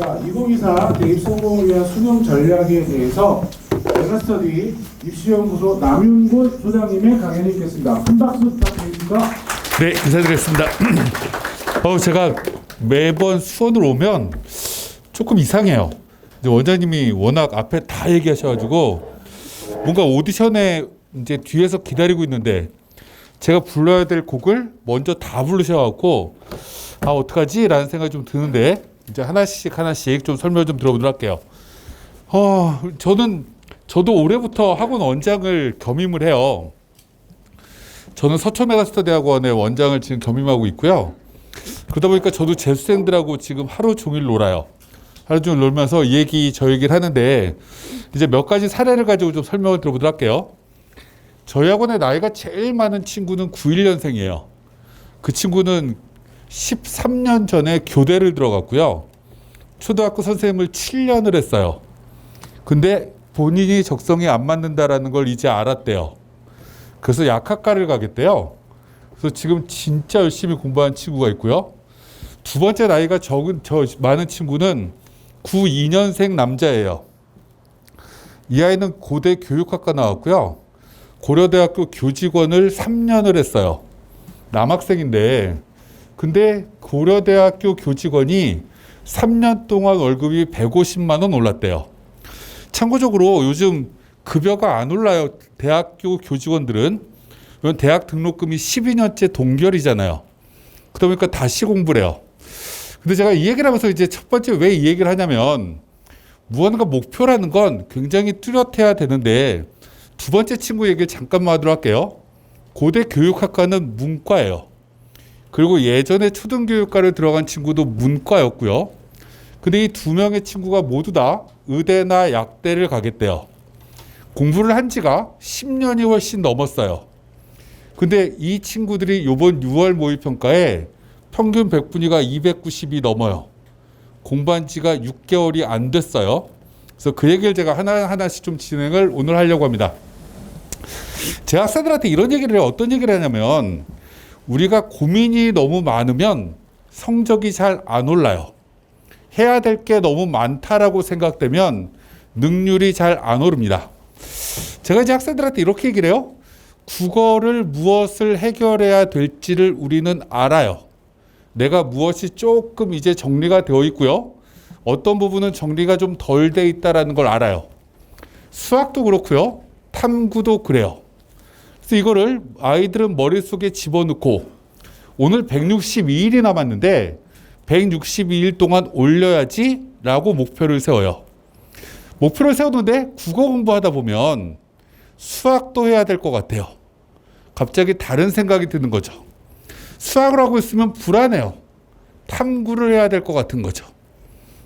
자, 2024 대입 성공을 위한 수능 전략에 대해서 메가스터디 입시연구소 남윤곤 소장님의 강연이 있겠습니다. 큰 박수 부탁드립니다. 네, 인사드리겠습니다. 제가 매번 수원을 오면 조금 이상해요. 원장님이 워낙 앞에 다 얘기하셔가지고 뭔가 오디션에 이제 뒤에서 기다리고 있는데 제가 불러야 될 곡을 먼저 다 부르셔갖고 어떡하지? 라는 생각이 좀 드는데 이제 하나씩 좀 설명 좀 들어보도록 할게요. 저도 올해부터 학원 원장을 겸임을 해요. 저는 서초메가스터디학원의 원장을 지금 겸임하고 있고요. 그러다 보니까 저도 재수생들하고 지금 하루 종일 놀아요. 하루 종일 놀면서 이 얘기 저 얘기를 하는데 이제 몇 가지 사례를 가지고 좀 설명을 들어보도록 할게요. 저희 학원의 나이가 제일 많은 친구는 91년생이에요. 그 친구는 13년 전에 교대를 들어갔고요. 초등학교 선생님을 7년을 했어요. 근데 본인이 적성에 안 맞는다라는 걸 이제 알았대요. 그래서 약학과를 가겠대요. 그래서 지금 진짜 열심히 공부한 친구가 있고요. 두 번째 나이가 많은 친구는 92년생 남자예요. 이 아이는 고대 교육학과 나왔고요. 고려대학교 교직원을 3년을 했어요. 남학생인데 근데 고려대학교 교직원이 3년 동안 월급이 150만 원 올랐대요. 참고적으로 요즘 급여가 안 올라요. 대학교 교직원들은. 대학 등록금이 12년째 동결이잖아요. 그러다 보니까 다시 공부를 해요. 근데 제가 이 얘기를 하면서 이제 첫 번째 왜 이 얘기를 하냐면 무언가 목표라는 건 굉장히 뚜렷해야 되는데 두 번째 친구 얘기를 잠깐만 하도록 할게요. 고대 교육학과는 문과예요. 그리고 예전에 초등교육과를 들어간 친구도 문과였고요. 근데 이 두 명의 친구가 모두 다 의대나 약대를 가겠대요. 공부를 한 지가 10년이 훨씬 넘었어요. 근데 이 친구들이 이번 6월 모의평가에 평균 100분위가 290이 넘어요. 공부한 지가 6개월이 안 됐어요. 그래서 그 얘기를 제가 하나씩 좀 진행을 오늘 하려고 합니다. 제 학생들한테 이런 얘기를 해요. 어떤 얘기를 하냐면 우리가 고민이 너무 많으면 성적이 잘 안 올라요. 해야 될 게 너무 많다라고 생각되면 능률이 잘 안 오릅니다. 제가 이제 학생들한테 이렇게 얘기를 해요. 국어를 무엇을 해결해야 될지를 우리는 알아요. 내가 무엇이 조금 이제 정리가 되어 있고요. 어떤 부분은 정리가 좀 덜 돼 있다라는 걸 알아요. 수학도 그렇고요. 탐구도 그래요. 그래서 이거를 아이들은 머릿속에 집어넣고 오늘 162일이 남았는데 162일 동안 올려야지 라고 목표를 세워요. 목표를 세우는데 국어 공부하다 보면 수학도 해야 될 것 같아요. 갑자기 다른 생각이 드는 거죠. 수학을 하고 있으면 불안해요. 탐구를 해야 될 것 같은 거죠.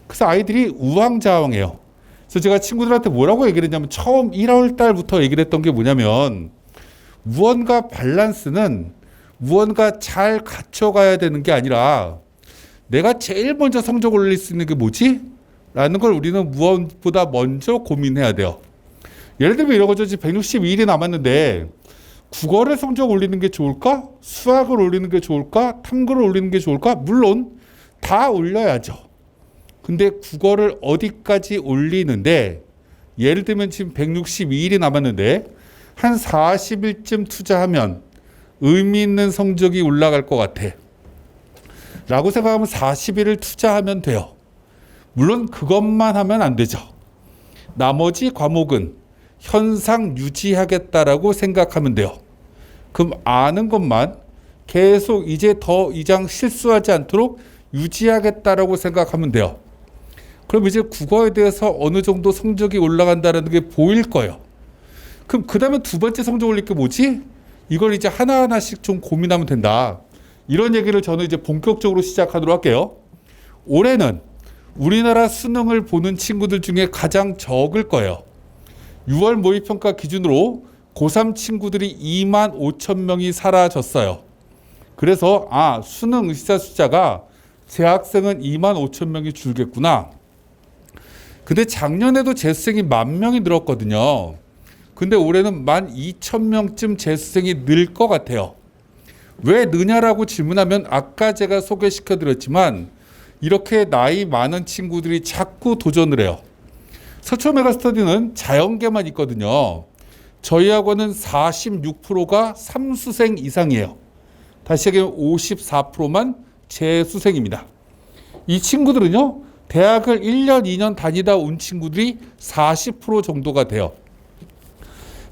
그래서 아이들이 우왕좌왕해요. 그래서 제가 친구들한테 뭐라고 얘기를 했냐면 처음 1월 달부터 얘기를 했던 게 뭐냐면 무언가 밸런스는 무언가 잘 갖춰가야 되는 게 아니라 내가 제일 먼저 성적 올릴 수 있는 게 뭐지? 라는 걸 우리는 무엇보다 먼저 고민해야 돼요. 예를 들면 이런 거죠. 162일이 남았는데 국어를 성적 올리는 게 좋을까? 수학을 올리는 게 좋을까? 탐구를 올리는 게 좋을까? 물론 다 올려야죠. 근데 국어를 어디까지 올리는데 예를 들면 지금 162일이 남았는데 한 40일쯤 투자하면 의미 있는 성적이 올라갈 것 같아. 라고 생각하면 40일을 투자하면 돼요. 물론 그것만 하면 안 되죠. 나머지 과목은 현상 유지하겠다라고 생각하면 돼요. 그럼 아는 것만 계속 이제 더 이상 실수하지 않도록 유지하겠다라고 생각하면 돼요. 그럼 이제 국어에 대해서 어느 정도 성적이 올라간다는 게 보일 거예요. 그럼 그 다음에 두 번째 성적 올릴 게 뭐지? 이걸 이제 하나하나씩 좀 고민하면 된다. 이런 얘기를 저는 이제 본격적으로 시작하도록 할게요. 올해는 우리나라 수능을 보는 친구들 중에 가장 적을 거예요. 6월 모의평가 기준으로 고3 친구들이 2만 5천 명이 사라졌어요. 그래서 수능 의사 숫자가 재학생은 2만 5천 명이 줄겠구나. 근데 작년에도 재수생이 10,000명이 늘었거든요. 근데 올해는 12,000명쯤 재수생이 늘 것 같아요. 왜 느냐라고 질문하면 아까 제가 소개시켜드렸지만 이렇게 나이 많은 친구들이 자꾸 도전을 해요. 서초 메가스터디는 자연계만 있거든요. 저희 학원은 46%가 삼수생 이상이에요. 다시 얘기하면 54%만 재수생입니다. 이 친구들은요, 대학을 1년, 2년 다니다 온 친구들이 40% 정도가 돼요.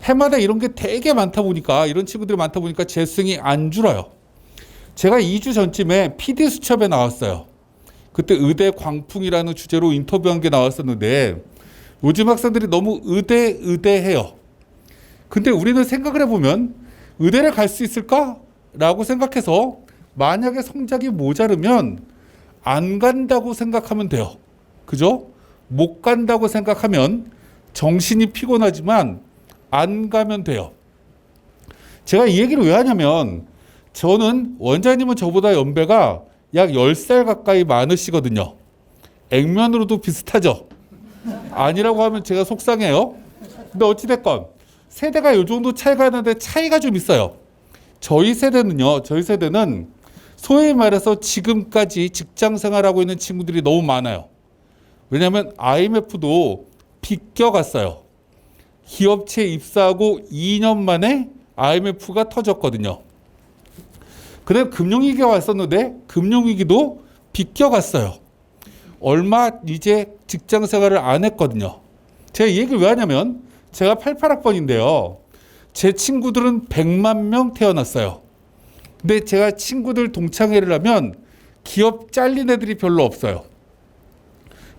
해마다 이런 게 되게 많다 보니까, 이런 친구들이 많다 보니까 재수생이 안 줄어요. 제가 2주 전쯤에 PD 수첩에 나왔어요. 그때 의대 광풍이라는 주제로 인터뷰한 게 나왔었는데, 요즘 학생들이 너무 의대해요. 근데 우리는 생각을 해보면 의대를 갈 수 있을까? 라고 생각해서 만약에 성적이 모자르면 안 간다고 생각하면 돼요. 그죠? 못 간다고 생각하면 정신이 피곤하지만 안 가면 돼요. 제가 이 얘기를 왜 하냐면 저는 원장님은 저보다 연배가 약 10살 가까이 많으시거든요. 액면으로도 비슷하죠. 아니라고 하면 제가 속상해요. 근데 어찌됐건 세대가 이 정도 차이가 나는데 차이가 좀 있어요. 저희 세대는 소위 말해서 지금까지 직장 생활하고 있는 친구들이 너무 많아요. 왜냐하면 IMF도 비껴갔어요. 기업체에 입사하고 2년 만에 IMF가 터졌거든요. 그다음에 금융위기가 왔었는데 금융위기도 비껴갔어요. 얼마 이제 직장 생활을 안 했거든요. 제가 이 얘기를 왜 하냐면 제가 88학번인데요. 제 친구들은 100만 명 태어났어요. 근데 제가 친구들 동창회를 하면 기업 잘린 애들이 별로 없어요.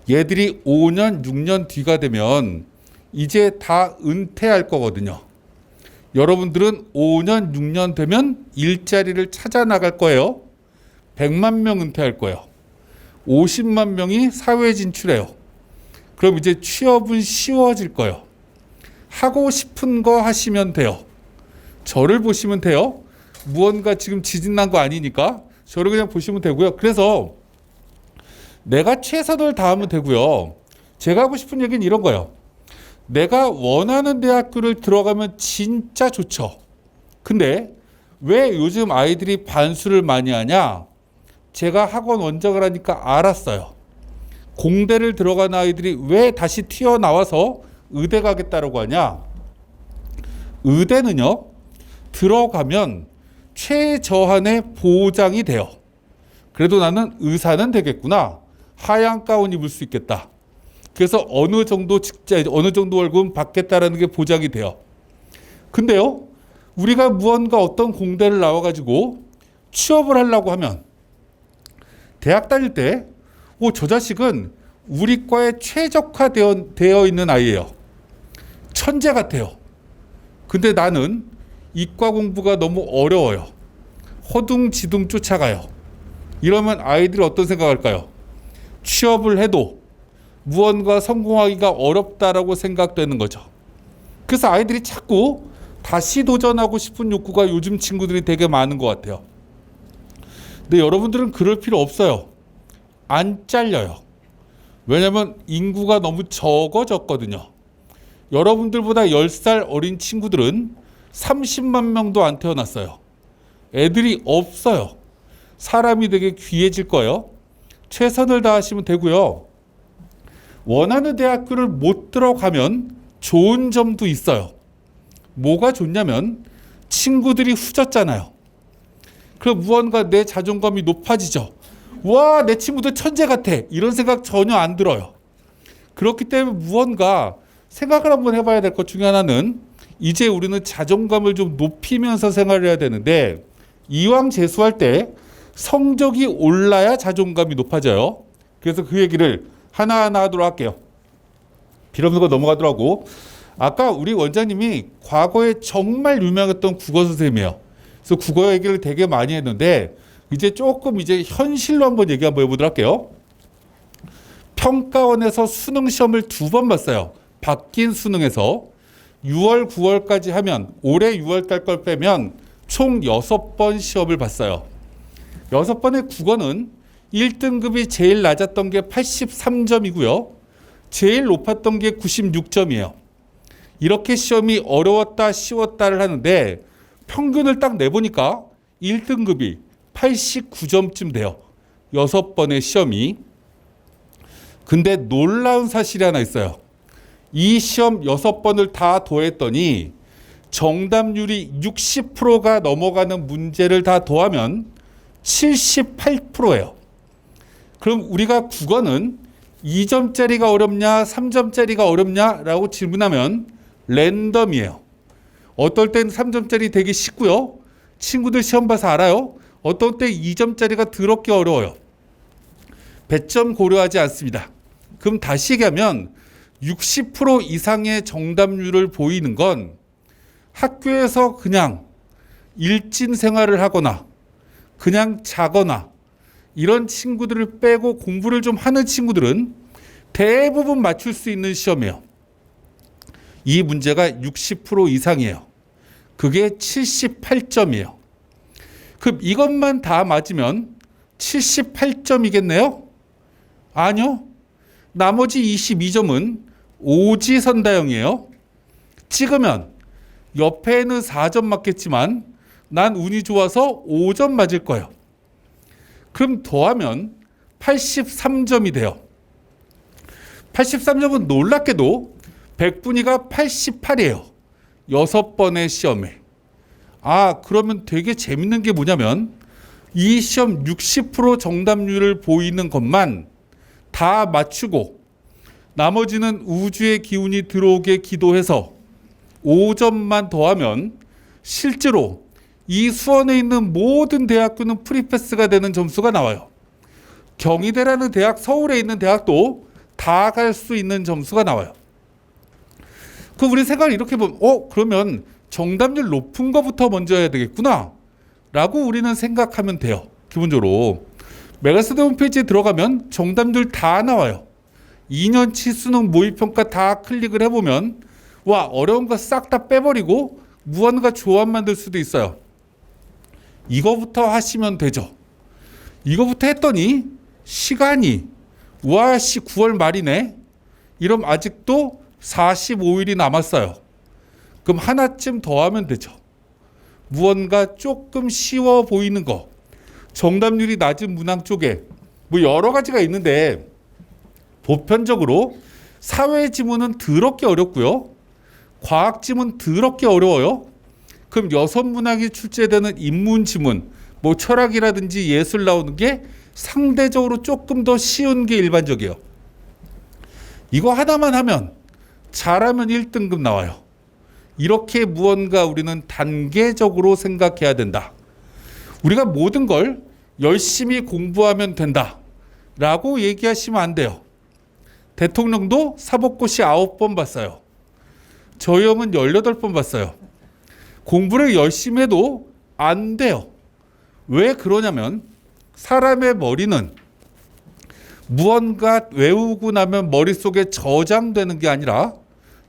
얘들이 5년, 6년 뒤가 되면 이제 다 은퇴할 거거든요. 여러분들은 5년, 6년 되면 일자리를 찾아 나갈 거예요. 100만 명 은퇴할 거예요. 50만 명이 사회에 진출해요. 그럼 이제 취업은 쉬워질 거예요. 하고 싶은 거 하시면 돼요. 저를 보시면 돼요. 무언가 지금 지진 난 거 아니니까 저를 그냥 보시면 되고요. 그래서 내가 최선을 다하면 되고요. 제가 하고 싶은 얘기는 이런 거예요. 내가 원하는 대학교를 들어가면 진짜 좋죠. 근데 왜 요즘 아이들이 반수를 많이 하냐? 제가 학원 원장을 하니까 알았어요. 공대를 들어간 아이들이 왜 다시 튀어나와서 의대 가겠다라고 하냐? 의대는요, 들어가면 최저한의 보장이 돼요. 그래도 나는 의사는 되겠구나. 하얀 가운 입을 수 있겠다. 그래서 어느 정도 월급은 받겠다라는 게 보장이 돼요. 근데요, 우리가 무언가 어떤 공대를 나와가지고 취업을 하려고 하면 대학 다닐 때, 저 자식은 우리 과에 최적화되어 있는 아이예요. 천재 같아요. 근데 나는 이과 공부가 너무 어려워요. 허둥지둥 쫓아가요. 이러면 아이들이 어떤 생각할까요? 취업을 해도 무언가 성공하기가 어렵다라고 생각되는 거죠. 그래서 아이들이 자꾸 다시 도전하고 싶은 욕구가 요즘 친구들이 되게 많은 것 같아요. 근데 여러분들은 그럴 필요 없어요. 안 잘려요. 왜냐하면 인구가 너무 적어졌거든요. 여러분들보다 10살 어린 친구들은 30만 명도 안 태어났어요. 애들이 없어요. 사람이 되게 귀해질 거예요. 최선을 다하시면 되고요. 원하는 대학교를 못 들어가면 좋은 점도 있어요. 뭐가 좋냐면 친구들이 후졌잖아요. 그럼 무언가 내 자존감이 높아지죠. 와, 내 친구들 천재 같아. 이런 생각 전혀 안 들어요. 그렇기 때문에 무언가 생각을 한번 해봐야 될 것 중에 하나는 이제 우리는 자존감을 좀 높이면서 생활을 해야 되는데 이왕 재수할 때 성적이 올라야 자존감이 높아져요. 그래서 그 얘기를 하나하나 하도록 할게요. 필요없는 거 넘어가더라고. 아까 우리 원장님이 과거에 정말 유명했던 국어 선생님이에요. 그래서 국어 얘기를 되게 많이 했는데 이제 조금 현실로 한번 얘기 한번 해보도록 할게요. 평가원에서 수능 시험을 2번 봤어요. 바뀐 수능에서 6월, 9월까지 하면 올해 6월달 걸 빼면 총 6번 시험을 봤어요. 6번의 국어는 1등급이 제일 낮았던 게 83점이고요. 제일 높았던 게 96점이에요. 이렇게 시험이 어려웠다 쉬웠다를 하는데 평균을 딱 내보니까 1등급이 89점쯤 돼요. 6번의 시험이. 근데 놀라운 사실이 하나 있어요. 이 시험 6번을 다 더했더니 정답률이 60%가 넘어가는 문제를 다 더하면 78%예요. 그럼 우리가 국어는 2점짜리가 어렵냐 3점짜리가 어렵냐라고 질문하면 랜덤이에요. 어떨 땐 3점짜리 되기 쉽고요. 친구들 시험 봐서 알아요. 어떨 때 2점짜리가 더럽게 어려워요. 배점 고려하지 않습니다. 그럼 다시 얘기하면 60% 이상의 정답률을 보이는 건 학교에서 그냥 일진 생활을 하거나 그냥 자거나 이런 친구들을 빼고 공부를 좀 하는 친구들은 대부분 맞출 수 있는 시험이에요. 이 문제가 60% 이상이에요. 그게 78점이에요. 그럼 이것만 다 맞으면 78점이겠네요? 아니요. 나머지 22점은 오지선다형이에요. 찍으면 옆에는 4점 맞겠지만 난 운이 좋아서 5점 맞을 거예요. 그럼 더하면 83점이 돼요. 83점은 놀랍게도 100분위가 88이에요. 6번의 시험에. 그러면 되게 재밌는 게 뭐냐면 이 시험 60% 정답률을 보이는 것만 다 맞추고 나머지는 우주의 기운이 들어오게 기도해서 5점만 더하면 실제로 이 수원에 있는 모든 대학교는 프리패스가 되는 점수가 나와요. 경희대라는 대학, 서울에 있는 대학도 다 갈 수 있는 점수가 나와요. 그럼 우리 생각을 이렇게 보면 그러면 정답률 높은 거부터 먼저 해야 되겠구나 라고 우리는 생각하면 돼요. 기본적으로 메가스터디 홈페이지에 들어가면 정답률 다 나와요. 2년치 수능 모의평가 다 클릭을 해보면 어려운 거 싹 다 빼버리고 무언가 조합 만들 수도 있어요. 이거부터 하시면 되죠. 이거부터 했더니 시간이 9월 말이네. 이러면 아직도 45일이 남았어요. 그럼 하나쯤 더 하면 되죠. 무언가 조금 쉬워 보이는 거. 정답률이 낮은 문항 쪽에 여러 가지가 있는데 보편적으로 사회 지문은 더럽게 어렵고요. 과학 지문 더럽게 어려워요. 그럼 6문항이 출제되는 인문 지문, 철학이라든지 예술 나오는 게 상대적으로 조금 더 쉬운 게 일반적이에요. 이거 하나만 하면 잘하면 1등급 나와요. 이렇게 무언가 우리는 단계적으로 생각해야 된다. 우리가 모든 걸 열심히 공부하면 된다 라고 얘기하시면 안 돼요. 대통령도 사법고시 9번 봤어요. 저 형은 18번 봤어요. 공부를 열심히 해도 안 돼요. 왜 그러냐면 사람의 머리는 무언가 외우고 나면 머릿속에 저장되는 게 아니라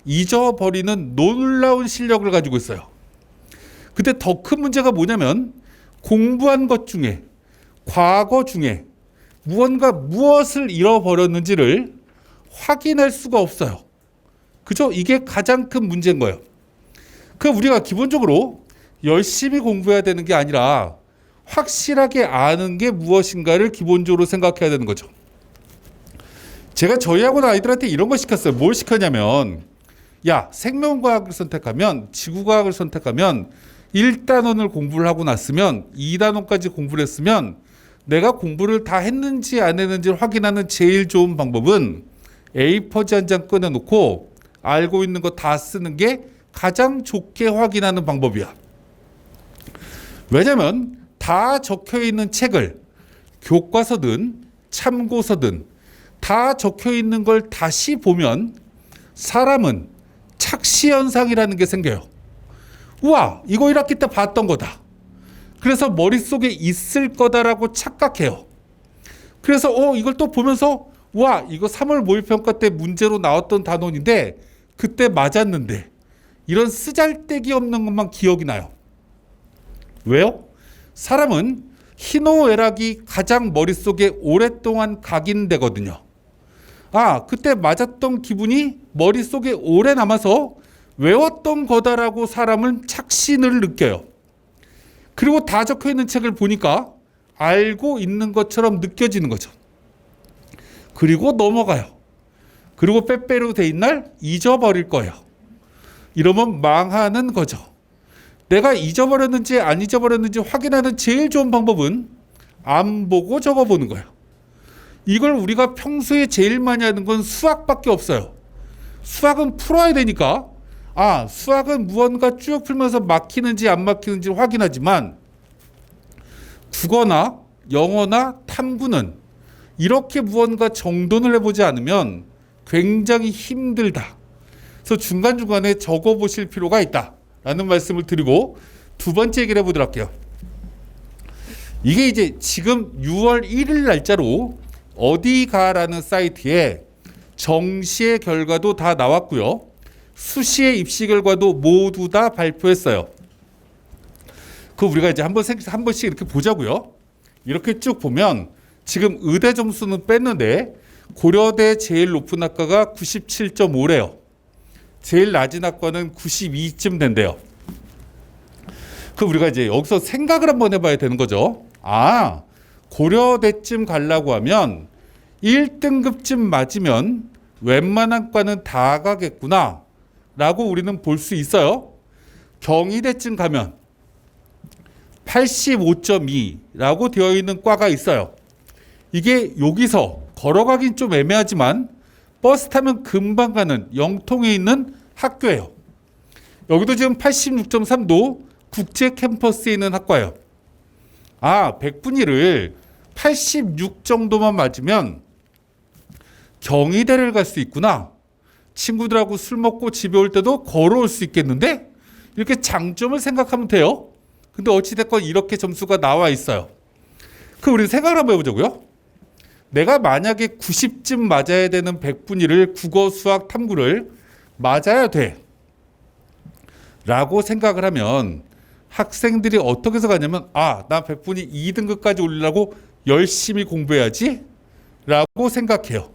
잊어버리는 놀라운 실력을 가지고 있어요. 근데 더 큰 문제가 뭐냐면 공부한 것 중에 과거 중에 무엇을 잃어버렸는지를 확인할 수가 없어요. 그죠? 이게 가장 큰 문제인 거예요. 그럼 우리가 기본적으로 열심히 공부해야 되는 게 아니라 확실하게 아는 게 무엇인가를 기본적으로 생각해야 되는 거죠. 제가 저희 학원 아이들한테 이런 거 시켰어요. 뭘 시켰냐면 생명과학을 선택하면 지구과학을 선택하면 1단원을 공부를 하고 났으면 2단원까지 공부를 했으면 내가 공부를 다 했는지 안 했는지를 확인하는 제일 좋은 방법은 A4지 한 장 꺼내놓고 알고 있는 거 다 쓰는 게 가장 좋게 확인하는 방법이야. 왜냐면 다 적혀있는 책을 교과서든 참고서든 다 적혀있는 걸 다시 보면 사람은 착시현상이라는 게 생겨요. 우와, 이거 1학기 때 봤던 거다. 그래서 머릿속에 있을 거다라고 착각해요. 그래서 이걸 또 보면서 와, 이거 3월 모의평가 때 문제로 나왔던 단원인데 그때 맞았는데 이런 쓰잘데기 없는 것만 기억이 나요. 왜요? 사람은 희노애락이 가장 머릿속에 오랫동안 각인되거든요. 그때 맞았던 기분이 머릿속에 오래 남아서 외웠던 거다라고 사람은 착신을 느껴요. 그리고 다 적혀있는 책을 보니까 알고 있는 것처럼 느껴지는 거죠. 그리고 넘어가요. 그리고 빼빼로 돼 있는 날 잊어버릴 거예요. 이러면 망하는 거죠. 내가 잊어버렸는지 안 잊어버렸는지 확인하는 제일 좋은 방법은 안 보고 적어보는 거예요. 이걸 우리가 평소에 제일 많이 하는 건 수학밖에 없어요. 수학은 풀어야 되니까 수학은 무언가 쭉 풀면서 막히는지 안 막히는지 확인하지만 국어나 영어나 탐구는 이렇게 무언가 정돈을 해보지 않으면 굉장히 힘들다. 그래서 중간중간에 적어보실 필요가 있다라는 말씀을 드리고 두 번째 얘기를 해보도록 할게요. 이게 이제 지금 6월 1일 날짜로 어디가라는 사이트에 정시의 결과도 다 나왔고요. 수시의 입시 결과도 모두 다 발표했어요. 그 우리가 이제 한 번씩 이렇게 보자고요. 이렇게 쭉 보면 지금 의대 점수는 뺐는데 고려대 제일 높은 학과가 97.5래요. 제일 낮은 학과는 92쯤 된대요. 그 우리가 이제 여기서 생각을 한번 해봐야 되는 거죠. 고려대쯤 가려고 하면 1등급쯤 맞으면 웬만한 과는 다 가겠구나 라고 우리는 볼 수 있어요. 경희대쯤 가면 85.2라고 되어 있는 과가 있어요. 이게 여기서 걸어가긴 좀 애매하지만 버스 타면 금방 가는 영통에 있는 학교예요. 여기도 지금 86.3도 국제 캠퍼스에 있는 학과예요. 100분위를 86 정도만 맞으면 경희대를 갈 수 있구나. 친구들하고 술 먹고 집에 올 때도 걸어올 수 있겠는데? 이렇게 장점을 생각하면 돼요. 근데 어찌됐건 이렇게 점수가 나와 있어요. 그럼 우리 생각을 한번 해보자고요. 내가 만약에 90쯤 맞아야 되는 100분위를 국어, 수학, 탐구를 맞아야 돼 라고 생각을 하면 학생들이 어떻게 해서 가냐면 나 100분위 2등급까지 올리려고 열심히 공부해야지 라고 생각해요.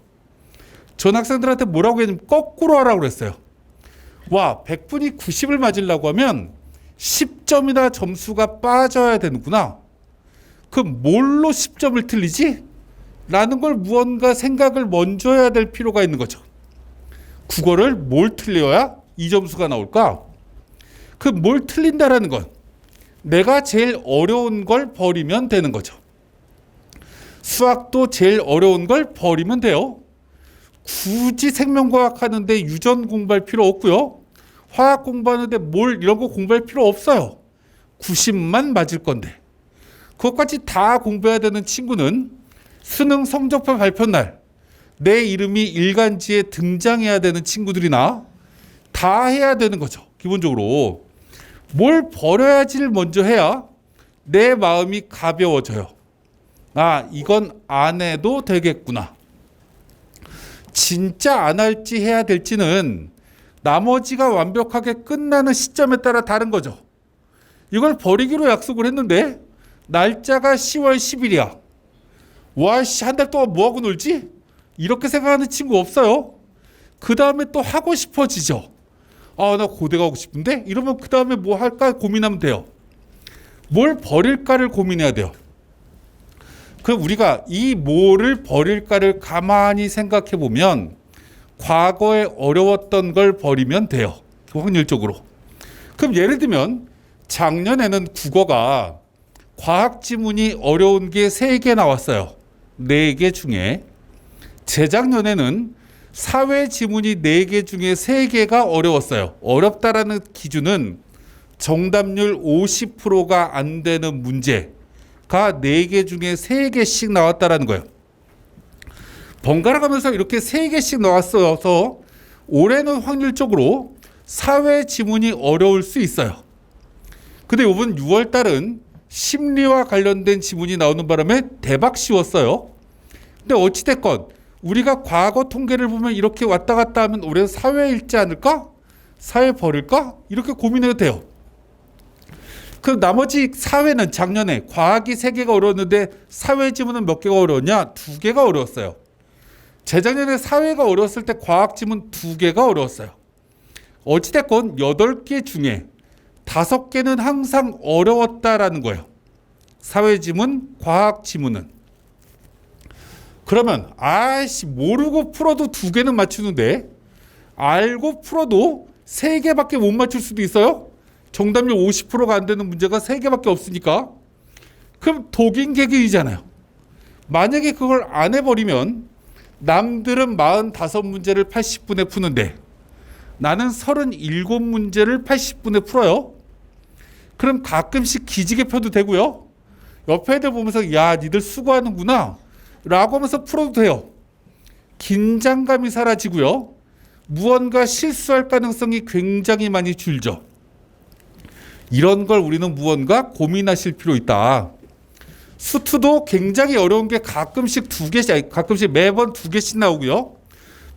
전 학생들한테 뭐라고 했냐면 거꾸로 하라고 그랬어요. 100분위 90을 맞으려고 하면 10점이나 점수가 빠져야 되는구나. 그럼 뭘로 10점을 틀리지? 라는 걸 무언가 생각을 먼저 해야 될 필요가 있는 거죠. 국어를 뭘 틀려야 이 점수가 나올까? 그 뭘 틀린다라는 건 내가 제일 어려운 걸 버리면 되는 거죠. 수학도 제일 어려운 걸 버리면 돼요. 굳이 생명과학 하는데 유전 공부할 필요 없고요. 화학 공부하는데 이런 거 공부할 필요 없어요. 90만 맞을 건데. 그것까지 다 공부해야 되는 친구는 수능 성적표 발표 날 내 이름이 일간지에 등장해야 되는 친구들이나 다 해야 되는 거죠. 기본적으로. 뭘 버려야지를 먼저 해야 내 마음이 가벼워져요. 이건 안 해도 되겠구나. 진짜 안 할지 해야 될지는 나머지가 완벽하게 끝나는 시점에 따라 다른 거죠. 이걸 버리기로 약속을 했는데 날짜가 10월 10일이야. 한 달 동안 뭐하고 놀지? 이렇게 생각하는 친구 없어요. 그 다음에 또 하고 싶어지죠. 나 고대 가고 싶은데? 이러면 그 다음에 뭐 할까 고민하면 돼요. 뭘 버릴까를 고민해야 돼요. 그럼 우리가 이 뭐를 버릴까를 가만히 생각해 보면 과거에 어려웠던 걸 버리면 돼요. 확률적으로. 그럼 예를 들면 작년에는 국어가 과학 지문이 어려운 게 3개 나왔어요. 4개 중에. 재작년에는 사회 지문이 4개 중에 3개가 어려웠어요. 어렵다라는 기준은 정답률 50%가 안 되는 문제가 4개 중에 3개씩 나왔다라는 거예요. 번갈아 가면서 이렇게 3개씩 나왔어서 올해는 확률적으로 사회 지문이 어려울 수 있어요. 근데 이번 6월 달은 심리와 관련된 지문이 나오는 바람에 대박 쉬웠어요. 근데 어찌됐건 우리가 과거 통계를 보면 이렇게 왔다 갔다 하면 올해 사회 읽지 않을까? 사회 버릴까? 이렇게 고민해도 돼요. 그럼 나머지 사회는 작년에 과학이 3개가 어려웠는데 사회 지문은 몇 개가 어려웠냐? 2개가 어려웠어요. 재작년에 사회가 어려웠을 때 과학 지문 2개가 어려웠어요. 어찌됐건 8개 중에 5개는 항상 어려웠다라는 거예요. 사회지문, 과학지문은. 그러면 모르고 풀어도 2개는 맞추는데 알고 풀어도 3개밖에 못 맞출 수도 있어요. 정답률 50%가 안 되는 문제가 3개밖에 없으니까. 그럼 독인개gin이잖아요. 만약에 그걸 안 해버리면 남들은 45문제를 80분에 푸는데 나는 37문제를 80분에 풀어요. 그럼 가끔씩 기지개 펴도 되고요. 옆에 애들 보면서 야 니들 수고하는구나 라고 하면서 풀어도 돼요. 긴장감이 사라지고요. 무언가 실수할 가능성이 굉장히 많이 줄죠. 이런 걸 우리는 무언가 고민하실 필요 있다. 수투도 굉장히 어려운 게 가끔씩 매번 2개씩 나오고요.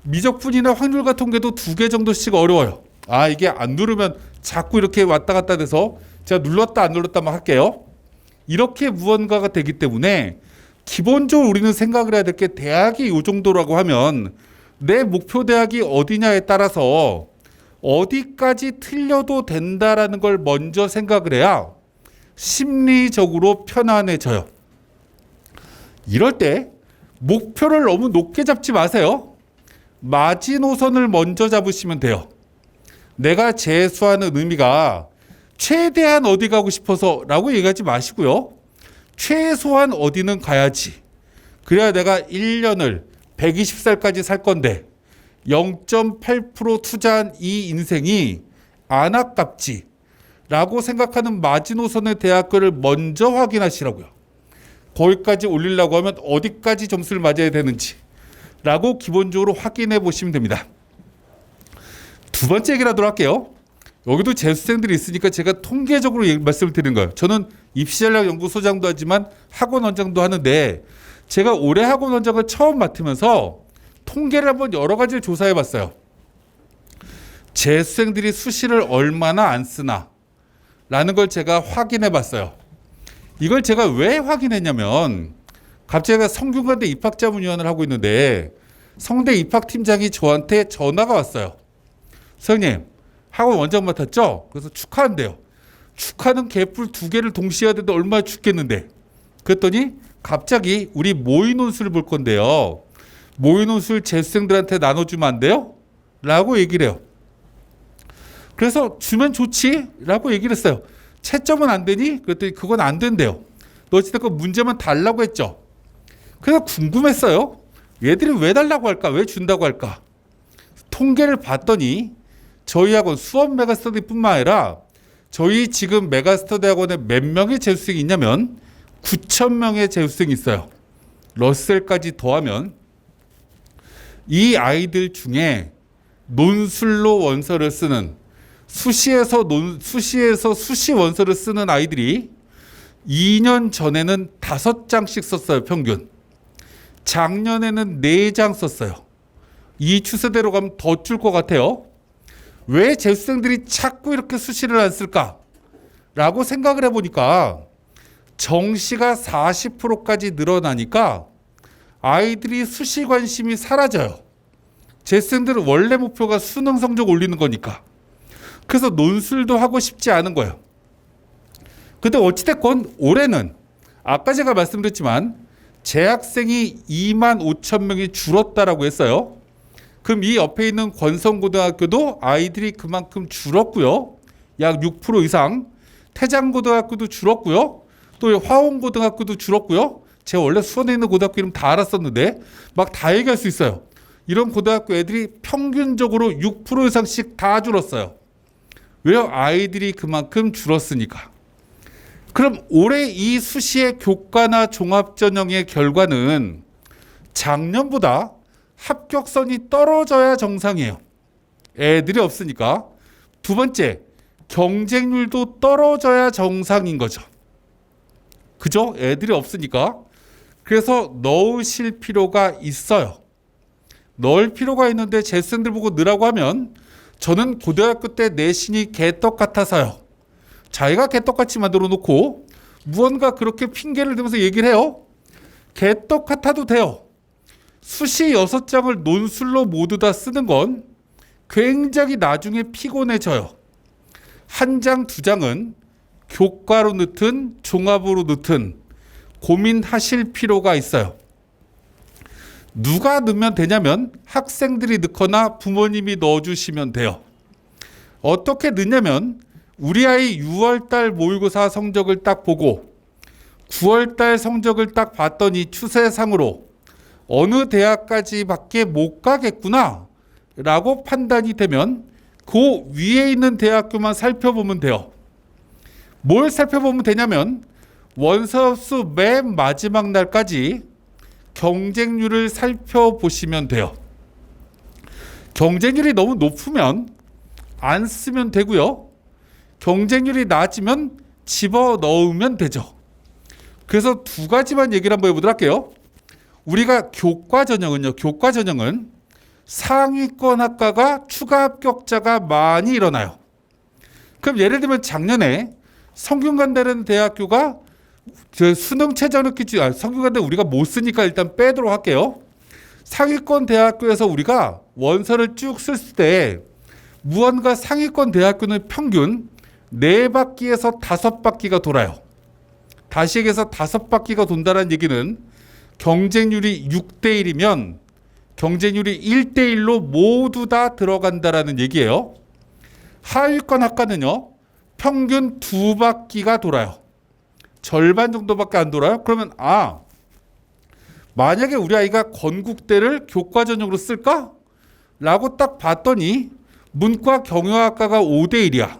미적분이나 확률과 통계도 2개 정도씩 어려워요. 이게 안 누르면 자꾸 이렇게 왔다 갔다 돼서 제가 눌렀다 안 눌렀다만 할게요. 이렇게 무언가가 되기 때문에 기본적으로 우리는 생각을 해야 될 게 대학이 이 정도라고 하면 내 목표 대학이 어디냐에 따라서 어디까지 틀려도 된다라는 걸 먼저 생각을 해야 심리적으로 편안해져요. 이럴 때 목표를 너무 높게 잡지 마세요. 마지노선을 먼저 잡으시면 돼요. 내가 재수하는 의미가 최대한 어디 가고 싶어서 라고 얘기하지 마시고요. 최소한 어디는 가야지. 그래야 내가 1년을 120살까지 살 건데 0.8% 투자한 이 인생이 안 아깝지 라고 생각하는 마지노선의 대학교를 먼저 확인하시라고요. 거기까지 올리려고 하면 어디까지 점수를 맞아야 되는지 라고 기본적으로 확인해 보시면 됩니다. 2번째 얘기를 하도록 할게요. 여기도 재수생들이 있으니까 제가 통계적으로 말씀을 드리는 거예요. 저는 입시전략연구소장도 하지만 학원 원장도 하는데 제가 올해 학원 원장을 처음 맡으면서 통계를 한번 여러 가지를 조사해 봤어요. 재수생들이 수시를 얼마나 안 쓰나 라는 걸 제가 확인해 봤어요. 이걸 제가 왜 확인했냐면 갑자기 제가 성균관대 입학자문위원을 하고 있는데 성대 입학팀장이 저한테 전화가 왔어요. 선생님 학원 원장 맡았죠? 그래서 축하한대요. 축하는 개뿔 2개를 동시에 해야 되는데 얼마나 죽겠는데. 그랬더니 갑자기 우리 모의논술을 볼 건데요. 모의논술 재수생들한테 나눠주면 안 돼요? 라고 얘기를 해요. 그래서 주면 좋지? 라고 얘기를 했어요. 채점은 안 되니? 그랬더니 그건 안 된대요. 너 어찌됐건 문제만 달라고 했죠. 그래서 궁금했어요. 얘들이 왜 달라고 할까? 왜 준다고 할까? 통계를 봤더니 저희 학원 수원 메가스터디 뿐만 아니라 저희 지금 메가스터디 학원에 몇 명의 재수생이 있냐면 9,000명의 재수생이 있어요. 러셀까지 더하면 이 아이들 중에 논술로 원서를 쓰는 수시에서 수시 원서를 쓰는 아이들이 2년 전에는 5장씩 썼어요. 평균. 작년에는 4장 썼어요. 이 추세대로 가면 더 줄 것 같아요. 왜 재수생들이 자꾸 이렇게 수시를 안 쓸까? 라고 생각을 해보니까 정시가 40%까지 늘어나니까 아이들이 수시 관심이 사라져요. 재수생들은 원래 목표가 수능 성적 올리는 거니까. 그래서 논술도 하고 싶지 않은 거예요. 근데 어찌됐건 올해는 아까 제가 말씀드렸지만 재학생이 25,000명이 줄었다라고 했어요. 그럼 이 옆에 있는 권성고등학교도 아이들이 그만큼 줄었고요. 약 6% 이상. 태장고등학교도 줄었고요. 또 화원고등학교도 줄었고요. 제가 원래 수원에 있는 고등학교 이름 다 알았었는데 막 다 얘기할 수 있어요. 이런 고등학교 애들이 평균적으로 6% 이상씩 다 줄었어요. 왜요? 아이들이 그만큼 줄었으니까. 그럼 올해 이 수시의 교과나 종합전형의 결과는 작년보다 합격선이 떨어져야 정상이에요. 애들이 없으니까. 2번째, 경쟁률도 떨어져야 정상인 거죠. 그죠? 애들이 없으니까. 그래서 넣으실 필요가 있어요. 넣을 필요가 있는데 재수생들 보고 넣으라고 하면 저는 고등학교 때 내신이 개떡 같아서요. 자기가 개떡같이 만들어 놓고 무언가 그렇게 핑계를 대면서 얘기를 해요. 개떡 같아도 돼요. 수시 6장을 논술로 모두 다 쓰는 건 굉장히 나중에 피곤해져요. 1장, 2장은 교과로 넣든 종합으로 넣든 고민하실 필요가 있어요. 누가 넣으면 되냐면 학생들이 넣거나 부모님이 넣어주시면 돼요. 어떻게 넣냐면 우리 아이 6월달 모의고사 성적을 딱 보고 9월달 성적을 딱 봤더니 추세상으로 어느 대학까지밖에 못 가겠구나 라고 판단이 되면 그 위에 있는 대학교만 살펴보면 돼요. 뭘 살펴보면 되냐면 원서수 맨 마지막 날까지 경쟁률을 살펴보시면 돼요. 경쟁률이 너무 높으면 안 쓰면 되고요. 경쟁률이 낮으면 집어넣으면 되죠. 그래서 두 가지만 얘기를 한번 해보도록 할게요. 우리가 교과 전형은 상위권 학과가 추가 합격자가 많이 일어나요. 그럼 예를 들면 작년에 성균관대라는 대학교가 수능 최저력 기준, 성균관대 우리가 못 쓰니까 일단 빼도록 할게요. 상위권 대학교에서 우리가 원서를 쭉 쓸 때 무언가 상위권 대학교는 평균 4바퀴에서 5바퀴가 돌아요. 다시 얘기해서 5바퀴가 돈다는 얘기는 경쟁률이 6대1이면 경쟁률이 1대1로 모두 다 들어간다라는 얘기예요. 하위권 학과는요, 평균 2바퀴가 돌아요. 절반 정도밖에 안 돌아요. 그러면 만약에 우리 아이가 건국대를 교과 전형으로 쓸까? 라고 딱 봤더니 문과 경영학과가 5대1이야.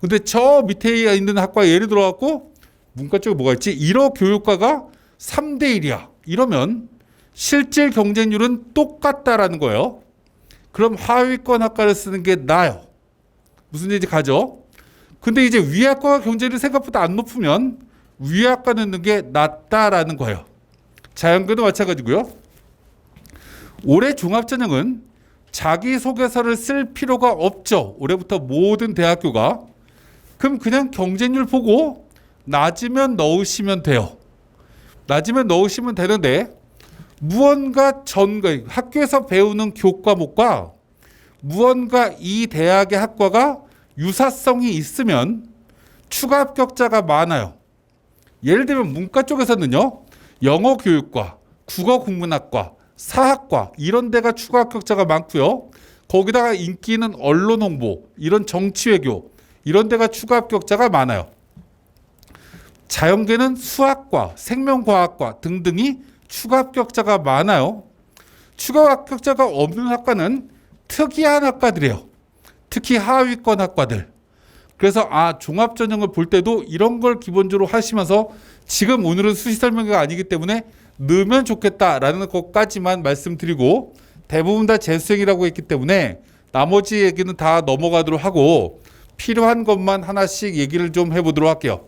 근데 저 밑에 있는 학과 예를 들어갖고 문과 쪽에 뭐가 있지? 1호 교육과가 3대1이야. 이러면 실질 경쟁률은 똑같다라는 거예요. 그럼 하위권 학과를 쓰는 게 나아요. 무슨 얘기인지 가죠? 근데 이제 위 학과가 경쟁률이 생각보다 안 높으면 위 학과 넣는 게 낫다라는 거예요. 자연계도 마찬가지고요. 올해 종합전형은 자기소개서를 쓸 필요가 없죠. 올해부터 모든 대학교가. 그럼 그냥 경쟁률 보고 낮으면 넣으시면 돼요. 낮으면 넣으시면 되는데 무언가 학교에서 배우는 교과목과 무언가 이 대학의 학과가 유사성이 있으면 추가 합격자가 많아요. 예를 들면 문과 쪽에서는요, 영어 교육과, 국어 국문학과, 사학과 이런 데가 추가 합격자가 많고요. 거기다가 인기 있는 언론 홍보, 이런 정치 외교 이런 데가 추가 합격자가 많아요. 자연계는 수학과, 생명과학과 등등이 추가 합격자가 많아요. 추가 합격자가 없는 학과는 특이한 학과들이에요. 특히 하위권 학과들. 그래서 종합전형을 볼 때도 이런 걸 기본적으로 하시면서 지금 오늘은 수시 설명회가 아니기 때문에 넣으면 좋겠다라는 것까지만 말씀드리고 대부분 다 재수생이라고 했기 때문에 나머지 얘기는 다 넘어가도록 하고 필요한 것만 하나씩 얘기를 좀 해보도록 할게요.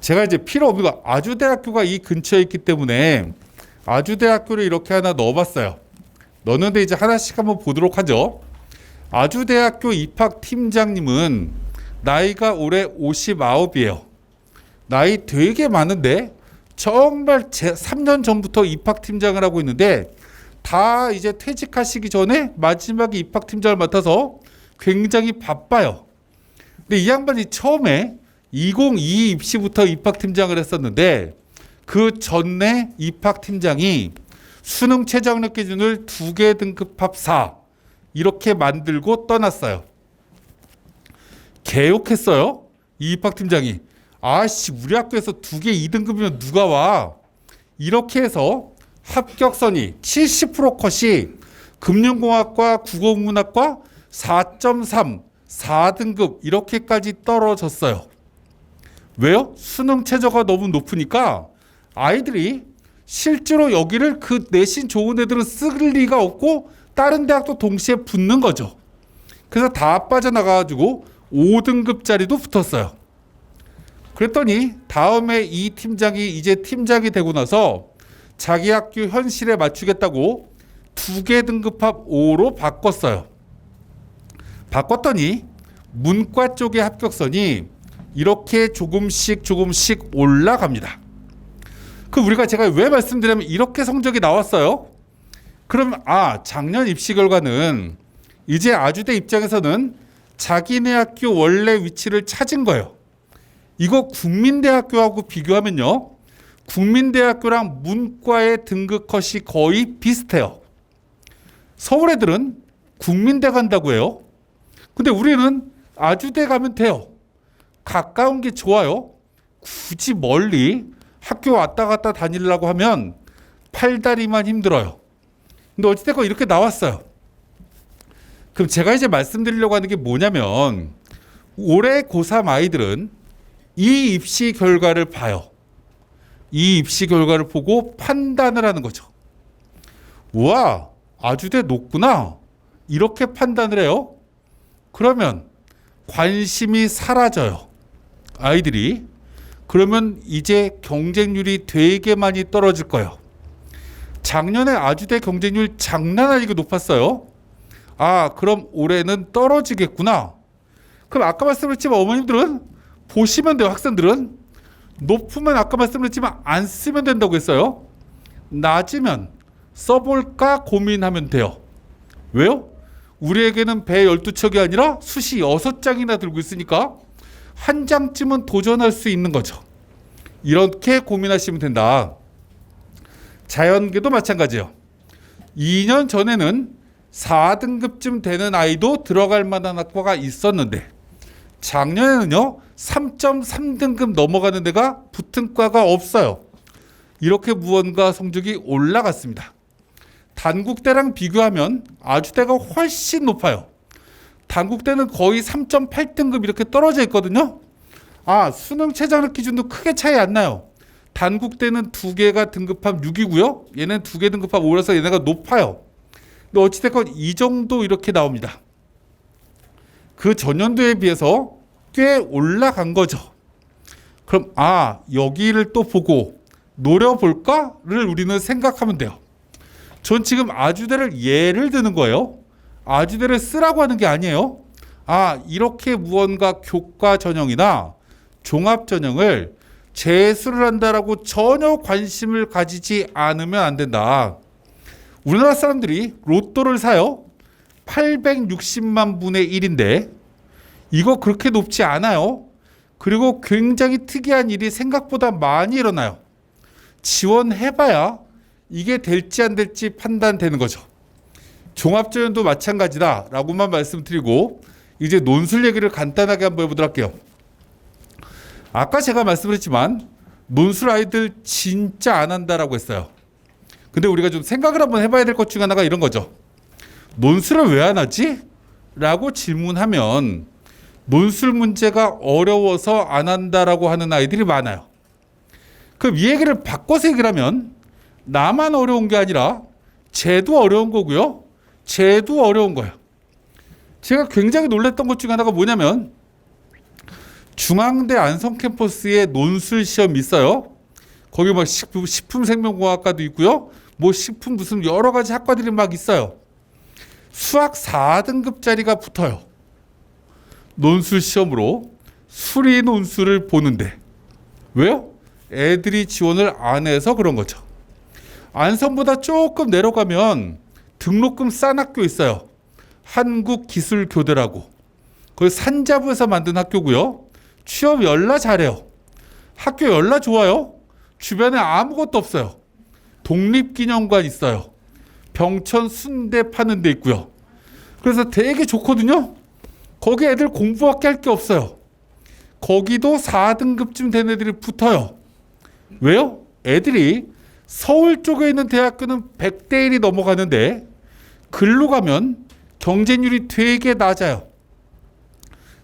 제가 이제 필요 없는 거 아주대학교가 이 근처에 있기 때문에 아주대학교를 이렇게 하나 넣어봤어요. 넣는데 이제 하나씩 한번 보도록 하죠. 아주대학교 입학팀장님은 나이가 올해 59이에요. 나이 되게 많은데 정말 3년 전부터 입학팀장을 하고 있는데 다 이제 퇴직하시기 전에 마지막에 입학팀장을 맡아서 굉장히 바빠요. 근데 이 양반이 처음에 2022 입시부터 입학팀장을 했었는데 그 전에 입학팀장이 수능 최저학력 기준을 2개 등급합 4 이렇게 만들고 떠났어요. 개욕했어요. 이 입학팀장이. 우리 학교에서 2개 2등급이면 누가 와? 이렇게 해서 합격선이 70% 컷이 금융공학과 국어국문학과 4.3, 4등급 이렇게까지 떨어졌어요. 왜요? 수능 최저가 너무 높으니까 아이들이 실제로 여기를 그 내신 좋은 애들은 쓸 리가 없고 다른 대학도 동시에 붙는 거죠. 그래서 다 빠져나가가지고 5등급짜리도 붙었어요. 그랬더니 다음에 이 팀장이 이제 팀장이 되고 나서 자기 학교 현실에 맞추겠다고 2개 등급합 5로 바꿨어요. 바꿨더니 문과 쪽의 합격선이 이렇게 조금씩 올라갑니다. 그럼 제가 왜 말씀드리면 이렇게 성적이 나왔어요? 그럼 작년 입시 결과는 이제 아주대 입장에서는 자기네 학교 원래 위치를 찾은 거예요. 이거 국민대학교하고 비교하면요. 국민대학교랑 문과의 등급 컷이 거의 비슷해요. 서울 애들은 국민대 간다고 해요. 근데 우리는 아주대 가면 돼요. 가까운 게 좋아요. 굳이 멀리 학교 왔다 갔다 다니려고 하면 팔다리만 힘들어요. 근데 어찌됐건 이렇게 나왔어요. 그럼 제가 이제 말씀드리려고 하는 게 뭐냐면 올해 고3 아이들은 이 입시 결과를 봐요. 이 입시 결과를 보고 판단을 하는 거죠. 우와, 아주대 높구나. 이렇게 판단을 해요. 그러면 관심이 사라져요. 아이들이. 그러면 이제 경쟁률이 되게 많이 떨어질 거예요. 작년에 아주대 경쟁률 장난 아니게 높았어요. 아, 그럼 올해는 떨어지겠구나. 그럼 아까 말씀드렸지만 어머님들은 보시면 돼요. 학생들은 높으면 아까 말씀드렸지만 안 쓰면 된다고 했어요. 낮으면 써볼까 고민하면 돼요. 왜요? 우리에게는 배 12척이 아니라 숫이 6장이나 들고 있으니까 한 장쯤은 도전할 수 있는 거죠. 이렇게 고민하시면 된다. 자연계도 마찬가지예요. 2년 전에는 4등급쯤 되는 아이도 들어갈 만한 학과가 있었는데 작년에는요 3.3등급 넘어가는 데가 붙은 과가 없어요. 이렇게 무언가 성적이 올라갔습니다. 단국대랑 비교하면 아주대가 훨씬 높아요. 단국대는 거의 3.8등급 이렇게 떨어져 있거든요. 아, 수능 최저학력 기준도 크게 차이 안 나요. 단국대는 2개가 등급합 6이고요. 얘는 2개 등급합 5라서 얘네가 높아요. 근데 어찌됐건 이 정도 이렇게 나옵니다. 그 전년도에 비해서 꽤 올라간 거죠. 그럼 아, 여기를 또 보고 노려볼까를 우리는 생각하면 돼요. 전 지금 아주대를 예를 드는 거예요. 아주대를 쓰라고 하는 게 아니에요. 아, 이렇게 무언가 교과 전형이나 종합 전형을 재수를 한다라고 전혀 관심을 가지지 않으면 안 된다. 우리나라 사람들이 로또를 사요. 860만 분의 1인데 이거 그렇게 높지 않아요. 그리고 굉장히 특이한 일이 생각보다 많이 일어나요. 지원해봐야 이게 될지 안 될지 판단되는 거죠. 종합전형도 마찬가지다라고만 말씀드리고 이제 논술 얘기를 간단하게 한번 해보도록 할게요. 아까 제가 말씀드렸지만 논술 아이들 진짜 안 한다라고 했어요. 근데 우리가 좀 생각을 한번 해봐야 될 것 중에 하나가 이런 거죠. 논술을 왜 안 하지? 라고 질문하면 논술 문제가 어려워서 안 한다라고 하는 아이들이 많아요. 그럼 이 얘기를 바꿔서 얘기를 하면 나만 어려운 게 아니라 쟤도 어려운 거고요. 쟤도 어려운 거예요. 제가 굉장히 놀랐던 것 중에 하나가 뭐냐면 중앙대 안성 캠퍼스에 논술 시험이 있어요. 거기 막 식품생명공학과도 있고요. 뭐 식품 무슨 여러 가지 학과들이 막 있어요. 수학 4등급짜리가 붙어요. 논술 시험으로 수리 논술을 보는데 왜요? 애들이 지원을 안 해서 그런 거죠. 안성보다 조금 내려가면 등록금 싼 학교 있어요. 한국기술교대라고. 거기 산자부에서 만든 학교고요. 취업 열나 잘해요. 학교 열나 좋아요. 주변에 아무것도 없어요. 독립기념관 있어요. 병천 순대 파는 데 있고요. 그래서 되게 좋거든요. 거기 애들 공부밖에 할 게 없어요. 거기도 4등급쯤 된 애들이 붙어요. 왜요? 애들이 서울 쪽에 있는 대학교는 100대 1이 넘어가는데 글로 가면 경쟁률이 되게 낮아요.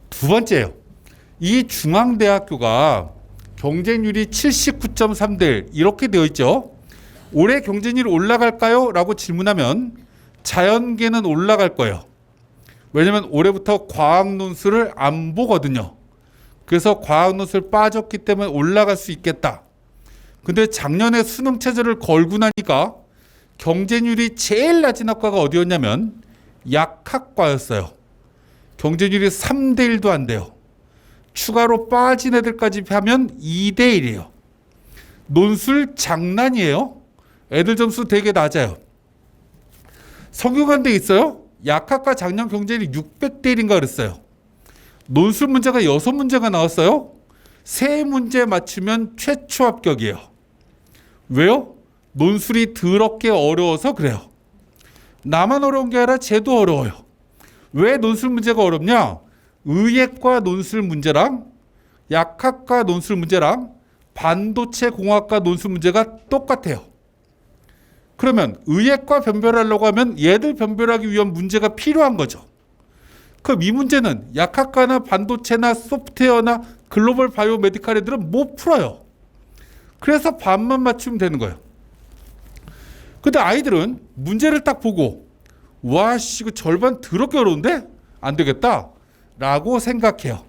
두 번째요. 이 중앙대학교가 경쟁률이 79.3대 1 이렇게 되어 있죠. 올해 경쟁률이 올라갈까요? 라고 질문하면 자연계는 올라갈 거예요. 왜냐하면 올해부터 과학논술을 안 보거든요. 그래서 과학논술 빠졌기 때문에 올라갈 수 있겠다. 근데 작년에 수능 체제를 걸고 나니까 경쟁률이 제일 낮은 학과가 어디였냐면 약학과였어요. 경쟁률이 3대 1도 안 돼요. 추가로 빠진 애들까지 하면 2대 1이에요. 논술 장난이에요. 애들 점수 되게 낮아요. 성균관대 있어요. 약학과 작년 경쟁률이 600대 1인가 그랬어요. 논술 문제가 6문제가 나왔어요. 3문제 맞추면 최초 합격이에요. 왜요? 논술이 더럽게 어려워서 그래요. 나만 어려운 게 아니라 쟤도 어려워요. 왜 논술 문제가 어렵냐? 의예과 논술 문제랑 약학과 논술 문제랑 반도체 공학과 논술 문제가 똑같아요. 그러면 의예과 변별하려고 하면 얘들 변별하기 위한 문제가 필요한 거죠. 그럼 이 문제는 약학과나 반도체나 소프트웨어나 글로벌 바이오 메디칼 애들은 못 풀어요. 그래서 반만 맞추면 되는 거예요. 근데 아이들은 문제를 딱 보고 와 씨 이거 절반 더럽게 어려운데? 안 되겠다 라고 생각해요.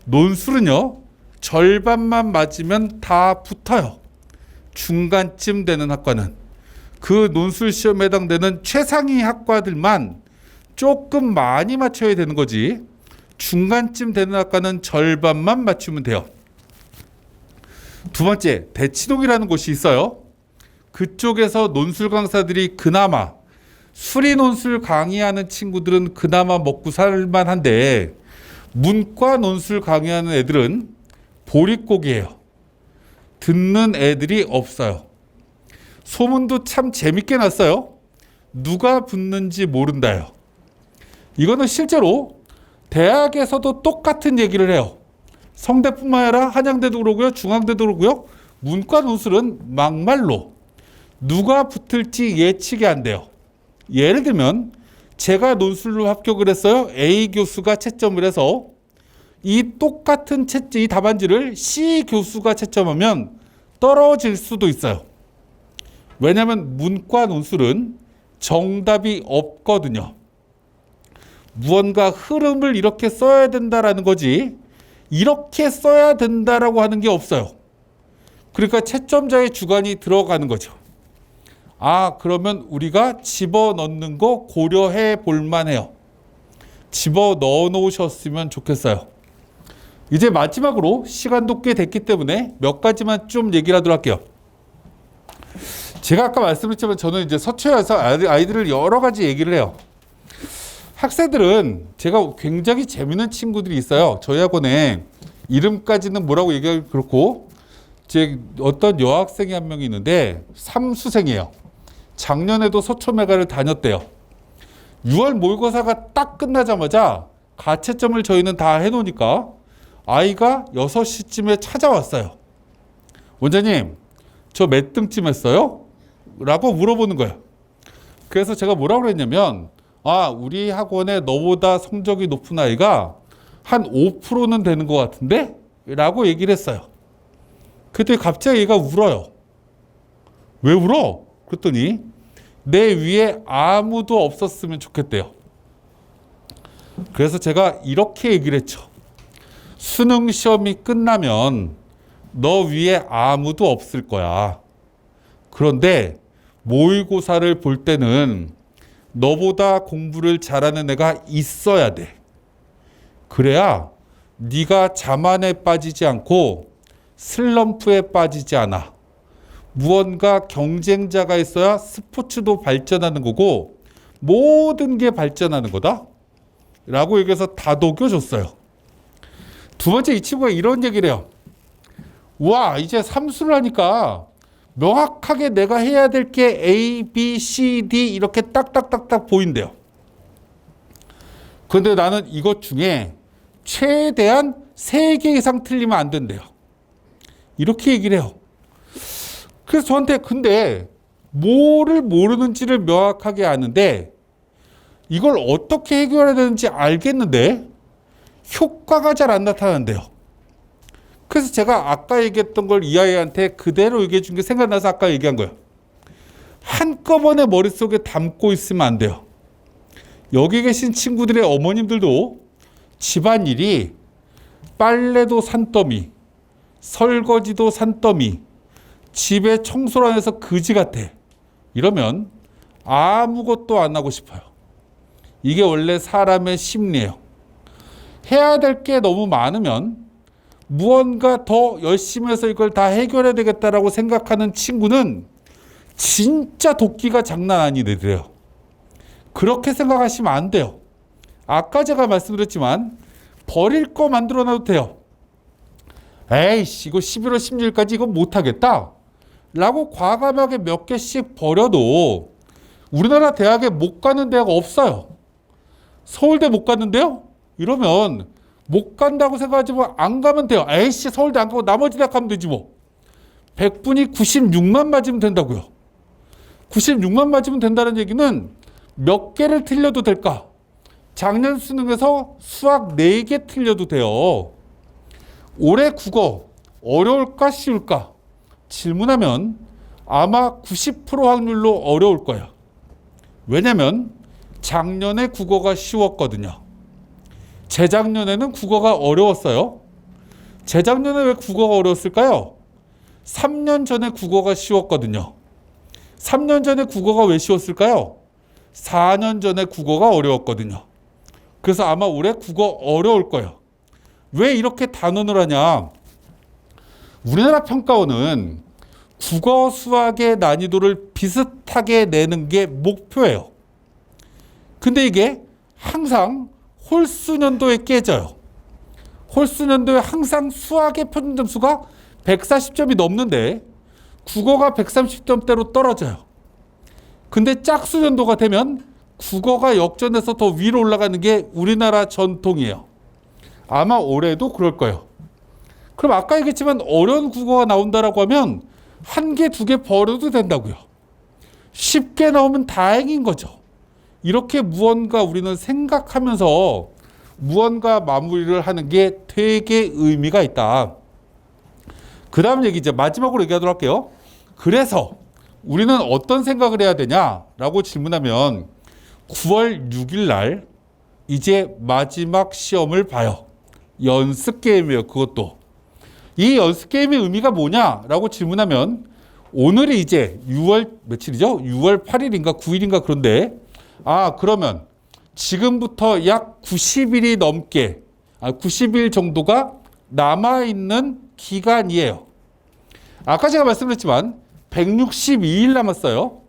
논술은요 절반만 맞으면 다 붙어요. 중간쯤 되는 학과는 그 논술 시험에 해당되는 최상위 학과들만 조금 많이 맞춰야 되는 거지 중간쯤 되는 학과는 절반만 맞추면 돼요. 두 번째, 대치동이라는 곳이 있어요. 그쪽에서 논술 강사들이 그나마 수리 논술 강의하는 친구들은 그나마 먹고 살만한데 문과 논술 강의하는 애들은 보릿고기예요. 듣는 애들이 없어요. 소문도 참 재밌게 났어요. 누가 붙는지 모른다요. 이거는 실제로 대학에서도 똑같은 얘기를 해요. 성대뿐만 아니라 한양대도 그러고요. 중앙대도 그러고요. 문과 논술은 막말로 누가 붙을지 예측이 안 돼요. 예를 들면 제가 논술로 합격을 했어요. A 교수가 채점을 해서 이 똑같은 이 답안지를 C 교수가 채점하면 떨어질 수도 있어요. 왜냐하면 문과 논술은 정답이 없거든요. 무언가 흐름을 이렇게 써야 된다라는 거지 이렇게 써야 된다라고 하는 게 없어요. 그러니까 채점자의 주관이 들어가는 거죠. 아, 그러면 우리가 집어넣는 거 고려해 볼 만해요. 집어넣어 놓으셨으면 좋겠어요. 이제 마지막으로 시간도 꽤 됐기 때문에 몇 가지만 좀 얘기를 하도록 할게요. 제가 아까 말씀드렸지만 저는 이제 서초에서 아이들을 여러 가지 얘기를 해요. 학생들은 제가 굉장히 재밌는 친구들이 있어요. 저희 학원에 이름까지는 뭐라고 얘기하기 그렇고 제 어떤 여학생이 한 명이 있는데 삼수생이에요. 작년에도 서초메가를 다녔대요. 6월 모의고사가 딱 끝나자마자 가채점을 저희는 다 해놓으니까 아이가 6시쯤에 찾아왔어요. 원장님, 저 몇 등쯤 했어요? 라고 물어보는 거예요. 그래서 제가 뭐라고 그랬냐면 아, 우리 학원에 너보다 성적이 높은 아이가 한 5%는 되는 것 같은데? 라고 얘기를 했어요. 그때 갑자기 얘가 울어요. 왜 울어? 그랬더니 내 위에 아무도 없었으면 좋겠대요. 그래서 제가 이렇게 얘기를 했죠. 수능 시험이 끝나면 너 위에 아무도 없을 거야. 그런데 모의고사를 볼 때는 너보다 공부를 잘하는 애가 있어야 돼. 그래야 네가 자만에 빠지지 않고 슬럼프에 빠지지 않아. 무언가 경쟁자가 있어야 스포츠도 발전하는 거고 모든 게 발전하는 거다. 라고 얘기해서 다독여줬어요. 두 번째 이 친구가 이런 얘기를 해요. 와, 이제 삼수를 하니까 명확하게 내가 해야 될 게 A, B, C, D 이렇게 딱딱딱딱 보인대요. 그런데 나는 이것 중에 최대한 3개 이상 틀리면 안 된대요. 이렇게 얘기를 해요. 그래서 저한테 근데 뭐를 모르는지를 명확하게 아는데 이걸 어떻게 해결해야 되는지 알겠는데 효과가 잘 안 나타난대요. 그래서 제가 아까 얘기했던 걸 이 아이한테 그대로 얘기해 준 게 생각나서 아까 얘기한 거예요. 한꺼번에 머릿속에 담고 있으면 안 돼요. 여기 계신 친구들의 어머님들도 집안일이 빨래도 산더미, 설거지도 산더미, 집에 청소를 안 해서 거지 같아. 이러면 아무것도 안 하고 싶어요. 이게 원래 사람의 심리예요. 해야 될 게 너무 많으면 무언가 더 열심히 해서 이걸 다 해결해야 되겠다라고 생각하는 친구는 진짜 도끼가 장난 아니더래요. 그렇게 생각하시면 안 돼요. 아까 제가 말씀드렸지만 버릴 거 만들어 놔도 돼요. 에이씨, 이거 11월 16일까지 이거 못하겠다 라고 과감하게 몇 개씩 버려도 우리나라 대학에 못 가는 대학 없어요. 서울대 못 갔는데요? 이러면 못 간다고 생각하지 뭐 안 가면 돼요. 에이씨, 서울대 안 가고 나머지 대학 가면 되지 뭐. 100분이 96만 맞으면 된다고요. 96만 맞으면 된다는 얘기는 몇 개를 틀려도 될까? 작년 수능에서 수학 4개 틀려도 돼요. 올해 국어 어려울까 쉬울까? 질문하면 아마 90% 확률로 어려울 거야. 왜냐면 작년에 국어가 쉬웠거든요. 재작년에는 국어가 어려웠어요. 재작년에 왜 국어가 어려웠을까요? 3년 전에 국어가 쉬웠거든요. 3년 전에 국어가 왜 쉬웠을까요? 4년 전에 국어가 어려웠거든요. 그래서 아마 올해 국어 어려울 거예요. 왜 이렇게 단언을 하냐? 우리나라 평가원은 국어 수학의 난이도를 비슷하게 내는 게 목표예요. 근데 이게 항상 홀수년도에 깨져요. 홀수년도에 항상 수학의 평균 점수가 140점이 넘는데 국어가 130점대로 떨어져요. 근데 짝수년도가 되면 국어가 역전해서 더 위로 올라가는 게 우리나라 전통이에요. 아마 올해도 그럴 거예요. 그럼 아까 얘기했지만 어려운 국어가 나온다라고 하면 1개, 2개 버려도 된다고요. 쉽게 나오면 다행인 거죠. 이렇게 무언가 우리는 생각하면서 무언가 마무리를 하는 게 되게 의미가 있다. 그 다음 얘기 이제 마지막으로 얘기하도록 할게요. 그래서 우리는 어떤 생각을 해야 되냐라고 질문하면 9월 6일 날 이제 마지막 시험을 봐요. 연습 게임이에요. 그것도. 이 연습 게임의 의미가 뭐냐라고 질문하면 오늘이 이제 6월 며칠이죠? 6월 8일인가 9일인가 그런데 그러면 지금부터 약 90일이 넘게 90일 정도가 남아있는 기간이에요. 아까 제가 말씀드렸지만 162일 남았어요.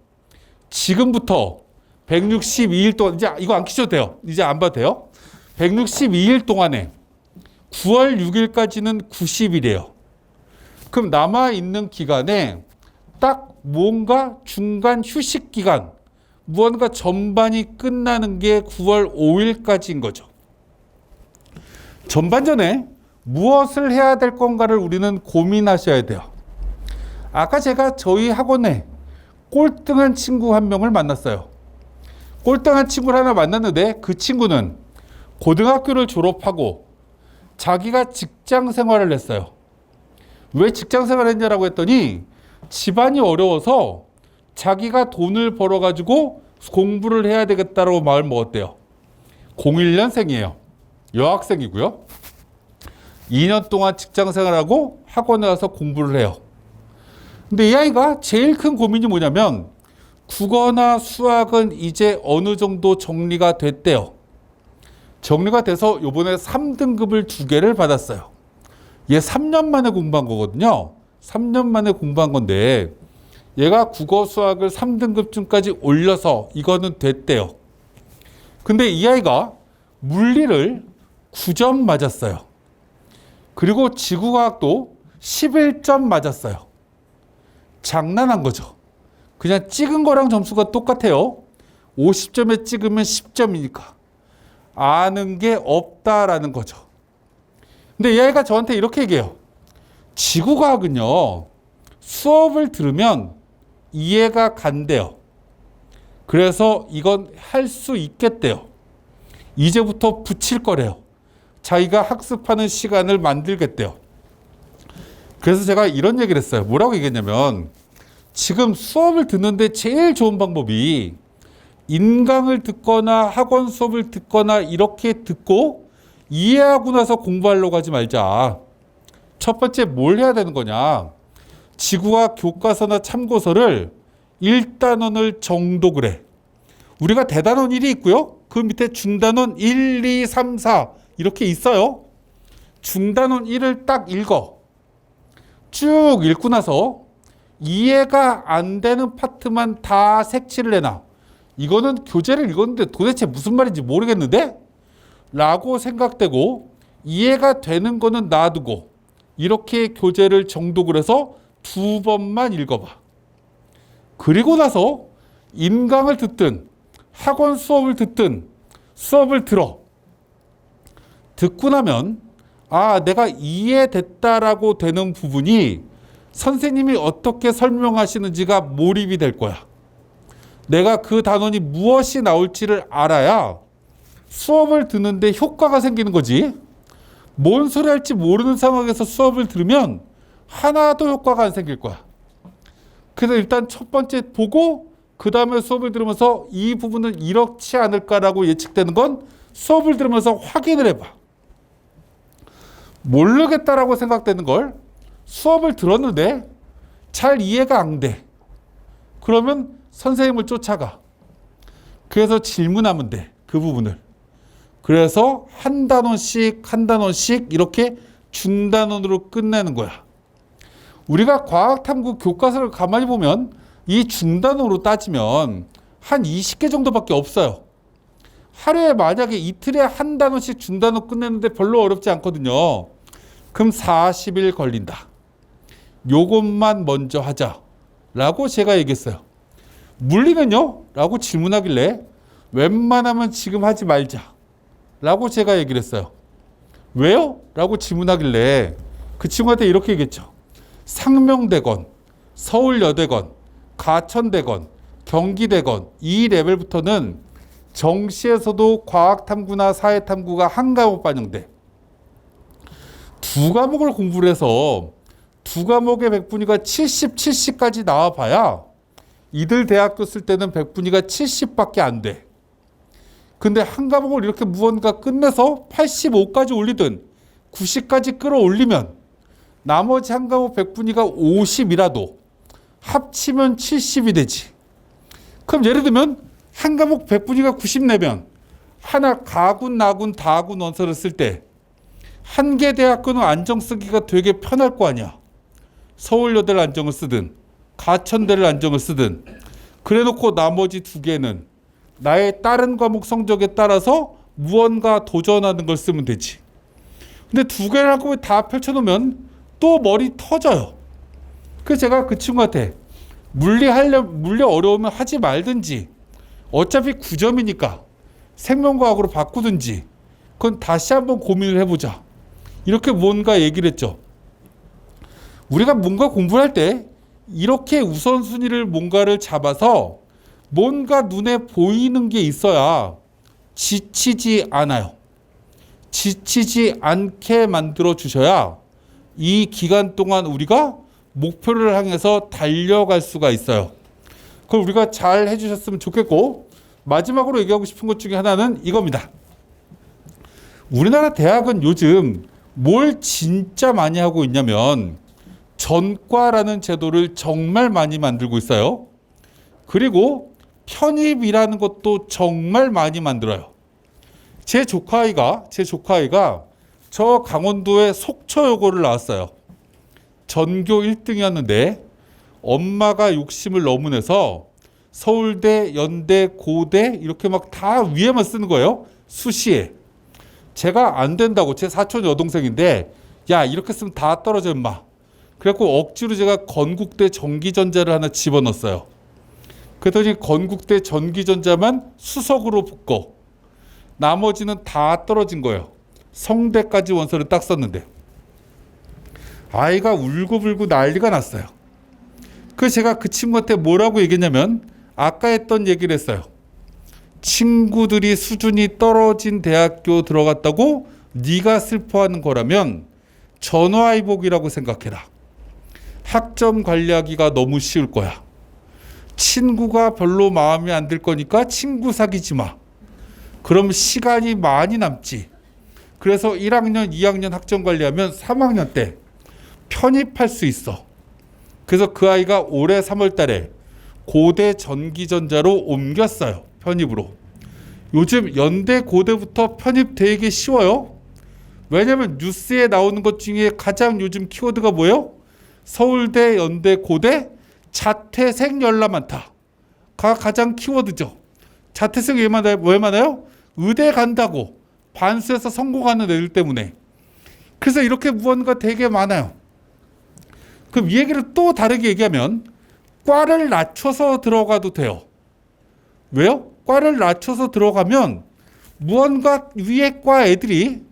지금부터 162일 동안 이제 이거 안 키셔도 돼요. 이제 안 봐도 돼요. 162일 동안에 9월 6일까지는 90일이에요. 그럼 남아있는 기간에 딱 뭔가 중간 휴식 기간, 무언가 전반이 끝나는 게 9월 5일까지인 거죠. 전반전에 무엇을 해야 될 건가를 우리는 고민하셔야 돼요. 아까 제가 저희 학원에 꼴등한 친구 한 명을 만났어요. 꼴등한 친구를 하나 만났는데 그 친구는 고등학교를 졸업하고 자기가 직장 생활을 했어요. 왜 직장 생활을 했냐라고 했더니 집안이 어려워서 자기가 돈을 벌어가지고 공부를 해야 되겠다라고 마음을 먹었대요. 01년생이에요. 여학생이고요. 2년 동안 직장 생활하고 학원에 와서 공부를 해요. 근데 이 아이가 제일 큰 고민이 뭐냐면 국어나 수학은 이제 어느 정도 정리가 됐대요. 정리가 돼서 이번에 3등급을 2개를 받았어요. 얘 3년 만에 공부한 거거든요. 3년 만에 공부한 건데 얘가 국어 수학을 3등급쯤까지 올려서 이거는 됐대요. 근데 이 아이가 물리를 9점 맞았어요. 그리고 지구과학도 11점 맞았어요. 장난한 거죠. 그냥 찍은 거랑 점수가 똑같아요. 50점에 찍으면 10점이니까. 아는 게 없다라는 거죠. 근데 이 아이가 저한테 이렇게 얘기해요. 지구과학은요, 수업을 들으면 이해가 간대요. 그래서 이건 할 수 있겠대요. 이제부터 붙일 거래요. 자기가 학습하는 시간을 만들겠대요. 그래서 제가 이런 얘기를 했어요. 뭐라고 얘기했냐면 지금 수업을 듣는데 제일 좋은 방법이 인강을 듣거나 학원 수업을 듣거나 이렇게 듣고 이해하고 나서 공부하려고 하지 말자. 첫 번째 뭘 해야 되는 거냐. 지구과학 교과서나 참고서를 1단원을 정독을 해. 우리가 대단원 1이 있고요. 그 밑에 중단원 1, 2, 3, 4 이렇게 있어요. 중단원 1을 딱 읽어. 쭉 읽고 나서 이해가 안 되는 파트만 다 색칠을 해놔. 이거는 교재를 읽었는데 도대체 무슨 말인지 모르겠는데? 라고 생각되고 이해가 되는 거는 놔두고 이렇게 교재를 정독을 해서 2번만 읽어봐. 그리고 나서 인강을 듣든 학원 수업을 듣든 수업을 들어. 듣고 나면 내가 이해됐다라고 되는 부분이 선생님이 어떻게 설명하시는지가 몰입이 될 거야. 내가 그 단원이 무엇이 나올지를 알아야 수업을 듣는데 효과가 생기는 거지. 뭔 소리 할지 모르는 상황에서 수업을 들으면 하나도 효과가 안 생길 거야. 그래서 일단 첫 번째 보고 그 다음에 수업을 들으면서 이 부분은 이렇지 않을까라고 예측되는 건 수업을 들으면서 확인을 해봐. 모르겠다라고 생각되는 걸 수업을 들었는데 잘 이해가 안 돼. 그러면 선생님을 쫓아가. 그래서 질문하면 돼. 그 부분을. 그래서 한 단원씩 이렇게 중단원으로 끝내는 거야. 우리가 과학탐구 교과서를 가만히 보면 이 중단원으로 따지면 한 20개 정도밖에 없어요. 하루에 만약에 이틀에 한 단원씩 중단원 끝내는데 별로 어렵지 않거든요. 그럼 40일 걸린다. 요것만 먼저 하자라고 제가 얘기했어요. 물리는요? 라고 질문하길래 웬만하면 지금 하지 말자라고 제가 얘기를 했어요. 왜요? 라고 질문하길래 그 친구한테 이렇게 얘기했죠. 상명대건, 서울여대건, 가천대건, 경기대건 이 레벨부터는 정시에서도 과학탐구나 사회탐구가 한 과목 반영돼. 두 과목을 공부를 해서 두 과목의 백분위가 70, 70까지 나와봐야 이들 대학교 쓸 때는 백분위가 70밖에 안 돼. 근데 한 과목을 이렇게 무언가 끝내서 85까지 올리든 90까지 끌어올리면 나머지 한 과목 백분위가 50이라도 합치면 70이 되지. 그럼 예를 들면 한 과목 백분위가 90 내면 하나 가군, 나군, 다군 원서를 쓸 때 한 개 대학교는 안정 쓰기가 되게 편할 거 아니야. 서울여대를 안정을 쓰든 가천대를 안정을 쓰든 그래놓고 나머지 두 개는 나의 다른 과목 성적에 따라서 무언가 도전하는 걸 쓰면 되지. 근데 두 개를 한꺼번에 다 펼쳐놓으면 또 머리 터져요. 그래서 제가 그 친구한테 물리 어려우면 하지 말든지 어차피 9점이니까 생명과학으로 바꾸든지 그건 다시 한번 고민을 해보자. 이렇게 뭔가 얘기를 했죠. 우리가 뭔가 공부를 할 때 이렇게 우선순위를 뭔가를 잡아서 뭔가 눈에 보이는 게 있어야 지치지 않아요. 지치지 않게 만들어 주셔야 이 기간 동안 우리가 목표를 향해서 달려갈 수가 있어요. 그걸 우리가 잘 해주셨으면 좋겠고, 마지막으로 얘기하고 싶은 것 중에 하나는 이겁니다. 우리나라 대학은 요즘 뭘 진짜 많이 하고 있냐면 전과라는 제도를 정말 많이 만들고 있어요. 그리고 편입이라는 것도 정말 많이 만들어요. 제 조카아이가 저 강원도의 속초여고를 나왔어요. 전교 1등이었는데 엄마가 욕심을 너무 내서 서울대, 연대, 고대 이렇게 막 다 위에만 쓰는 거예요. 수시에. 제가 안 된다고, 제 사촌 여동생인데 야 이렇게 쓰면 다 떨어져 임마. 그래갖고 억지로 제가 건국대 전기전자를 하나 집어넣었어요. 그랬더니 건국대 전기전자만 수석으로 붙고 나머지는 다 떨어진 거예요. 성대까지 원서를 딱 썼는데 아이가 울고불고 난리가 났어요. 그래서 제가 그 친구한테 뭐라고 얘기했냐면 아까 했던 얘기를 했어요. 친구들이 수준이 떨어진 대학교 들어갔다고 네가 슬퍼하는 거라면 전화위복이라고 생각해라. 학점 관리하기가 너무 쉬울 거야. 친구가 별로 마음에 안 들 거니까 친구 사귀지 마. 그럼 시간이 많이 남지. 그래서 1학년, 2학년 학점 관리하면 3학년 때 편입할 수 있어. 그래서 그 아이가 올해 3월 달에 고대 전기전자로 옮겼어요. 편입으로. 요즘 연대 고대부터 편입 되게 쉬워요. 왜냐면 뉴스에 나오는 것 중에 가장 요즘 키워드가 뭐예요? 서울대, 연대, 고대, 자퇴생 열나 많다가 가장 키워드죠. 자퇴생 왜 많아요? 의대 간다고 반수해서 성공하는 애들 때문에. 그래서 이렇게 무언가 되게 많아요. 그럼 이 얘기를 또 다르게 얘기하면 과를 낮춰서 들어가도 돼요. 왜요? 과를 낮춰서 들어가면 무언가 위에 과 애들이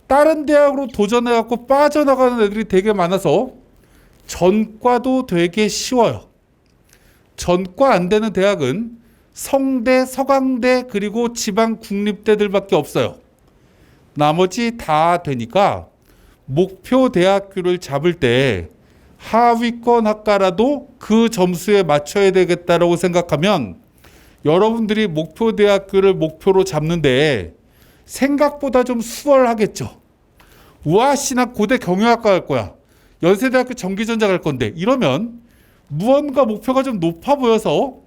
다른 대학으로 도전해갖고 빠져나가는 애들이 되게 많아서 전과도 되게 쉬워요. 전과 안 되는 대학은 성대, 서강대 그리고 지방 국립대들밖에 없어요. 나머지 다 되니까 목표 대학교를 잡을 때 하위권 학과라도 그 점수에 맞춰야 되겠다라고 생각하면 여러분들이 목표 대학교를 목표로 잡는데 생각보다 좀 수월하겠죠. 우아시나 고대 경영학과 갈 거야. 연세대학교 전기전자 갈 건데 이러면 무언가 목표가 좀 높아 보여서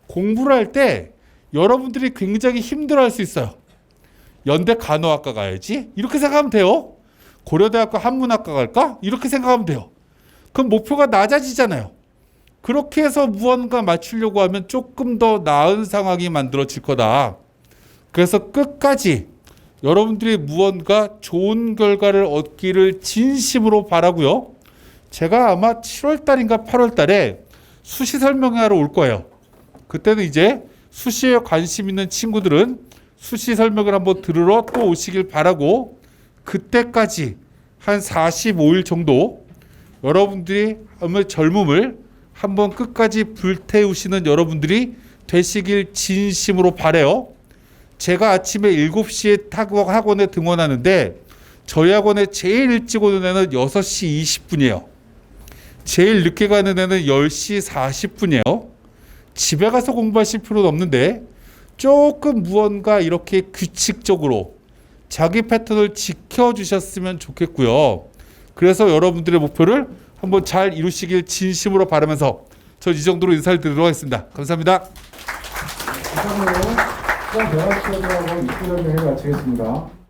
공부를 할 때 여러분들이 굉장히 힘들어할 수 있어요. 연대 간호학과 가야지 이렇게 생각하면 돼요. 고려대학교 한문학과 갈까? 이렇게 생각하면 돼요. 그럼 목표가 낮아지잖아요. 그렇게 해서 무언가 맞추려고 하면 조금 더 나은 상황이 만들어질 거다. 그래서 끝까지 여러분들이 무언가 좋은 결과를 얻기를 진심으로 바라고요. 제가 아마 7월 달인가 8월 달에 수시 설명회하러 올 거예요. 그때는 이제 수시에 관심 있는 친구들은 수시 설명을 한번 들으러 또 오시길 바라고 그때까지 한 45일 정도 여러분들이 젊음을 한번 끝까지 불태우시는 여러분들이 되시길 진심으로 바라요. 제가 아침에 7시에 학원에 등원하는데 저희 학원에 제일 일찍 오는 애는 6시 20분이에요. 제일 늦게 가는 애는 10시 40분이에요. 집에 가서 공부하실 필요는 없는데 조금 무언가 이렇게 규칙적으로 자기 패턴을 지켜주셨으면 좋겠고요. 그래서 여러분들의 목표를 한번 잘 이루시길 진심으로 바라면서 저 이 정도로 인사를 드리도록 하겠습니다. 감사합니다. 이상으로 수원 대학교대학원 입시 설명회를 마치겠습니다.